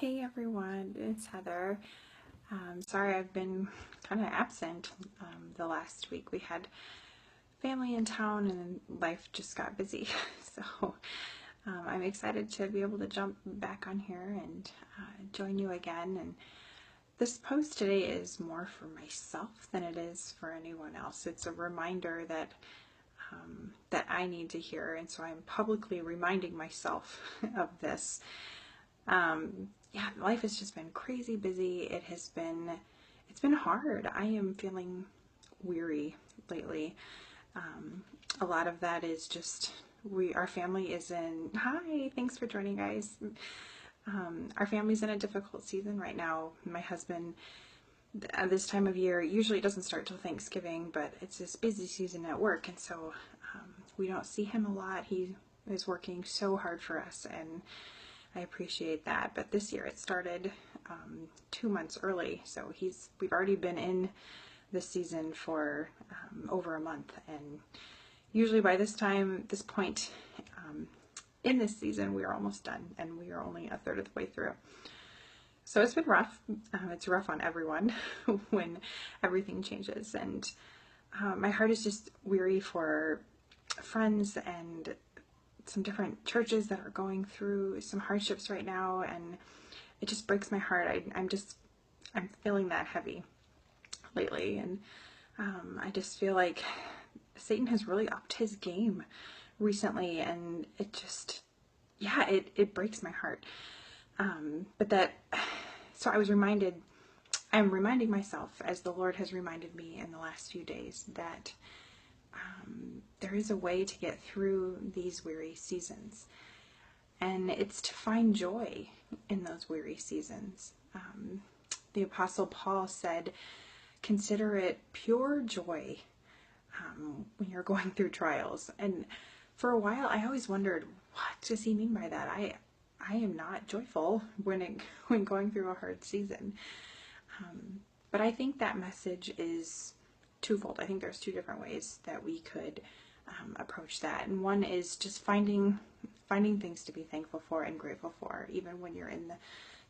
Hey everyone, it's Heather. Sorry I've been kind of absent the last week. We had family in town and life just got busy. So I'm excited to be able to jump back on here and join you again. And this post today is more for myself than it is for anyone else. It's a reminder that I need to hear, and so I'm publicly reminding myself of this. Yeah, life has just been crazy busy. It's been hard. I am feeling weary lately. A lot of that is just our family is in, hi, thanks for joining, guys. Our family's in a difficult season right now. My husband, at this time of year, usually it doesn't start till Thanksgiving, but it's this busy season at work, and so we don't see him a lot. He is working so hard for us, and I appreciate that. But this year it started 2 months early, so we've already been in this season for over a month, and usually by this point in this season, we are almost done, and we are only a third of the way through. So it's been rough. It's rough on everyone when everything changes, and my heart is just weary for friends and some different churches that are going through some hardships right now, and it just breaks my heart. I'm feeling that heavy lately, and I just feel like Satan has really upped his game recently, and it just, yeah, it breaks my heart. So I'm reminding myself, as the Lord has reminded me in the last few days, that there is a way to get through these weary seasons, and it's to find joy in those weary seasons. The Apostle Paul said, consider it pure joy when you're going through trials. And for a while, I always wondered, what does he mean by that? I am not joyful when going through a hard season. But I think that message is twofold. I think there's two different ways that we could approach that. And one is just finding things to be thankful for and grateful for, even when you're in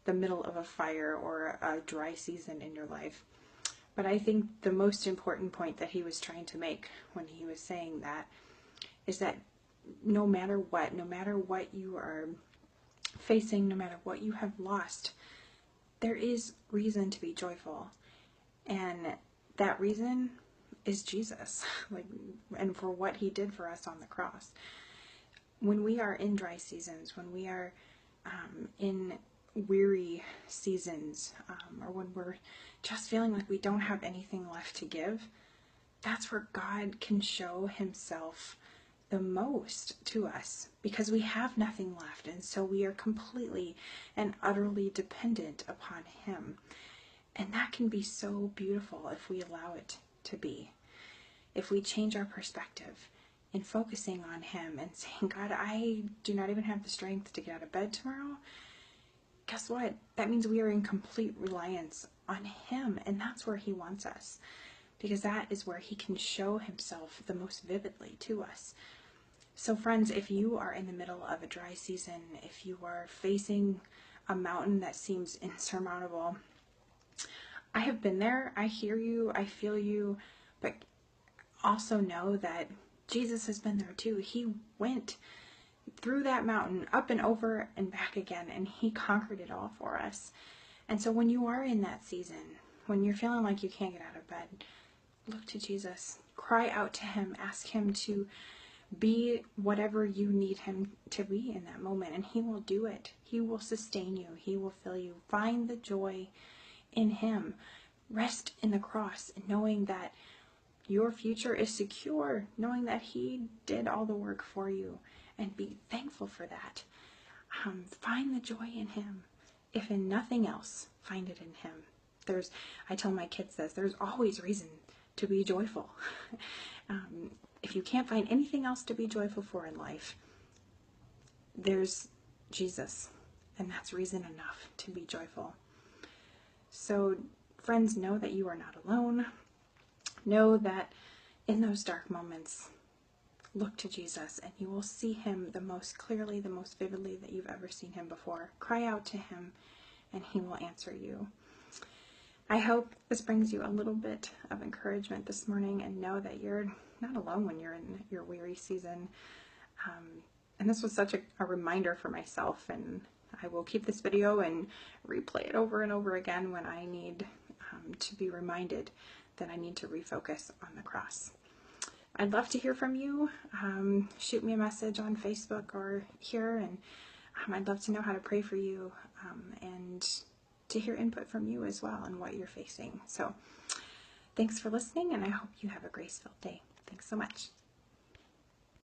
the middle of a fire or a dry season in your life. But I think the most important point that he was trying to make when he was saying that is that no matter what you are facing, no matter what you have lost, there is reason to be joyful. And that reason is Jesus, and for what he did for us on the cross. When we are in dry seasons, when we are in weary seasons, or when we're just feeling like we don't have anything left to give, that's where God can show himself the most to us, because we have nothing left, and so we are completely and utterly dependent upon him. And that can be so beautiful if we allow it to be. If we change our perspective in focusing on him and saying, God, I do not even have the strength to get out of bed tomorrow. Guess what? That means we are in complete reliance on him, and that's where he wants us, because that is where he can show himself the most vividly to us. So friends, if you are in the middle of a dry season, if you are facing a mountain that seems insurmountable, I have been there. I hear you. I feel you. But also know that Jesus has been there too. He went through that mountain, up and over and back again, and he conquered it all for us. And so when you are in that season, when you're feeling like you can't get out of bed, look to Jesus. Cry out to him. Ask him to be whatever you need him to be in that moment, and he will do it. He will sustain you. He will fill you. Find the joy in him. Rest in the cross, knowing that your future is secure, knowing that he did all the work for you, and be thankful for that. Find the joy in him. If in nothing else, find it in him. I tell my kids this, there's always reason to be joyful. If you can't find anything else to be joyful for in life, there's Jesus, and that's reason enough to be joyful. So friends, know that you are not alone. Know that in those dark moments, look to Jesus, and you will see him the most clearly, the most vividly that you've ever seen him before. Cry out to him and He will answer you. I hope this brings you a little bit of encouragement this morning, and know that you're not alone when you're in your weary season. And this was such a reminder for myself, and I will keep this video and replay it over and over again when I need to be reminded that I need to refocus on the cross. I'd love to hear from you. Shoot me a message on Facebook or here, and I'd love to know how to pray for you, and to hear input from you as well on what you're facing. So thanks for listening, and I hope you have a grace-filled day. Thanks so much.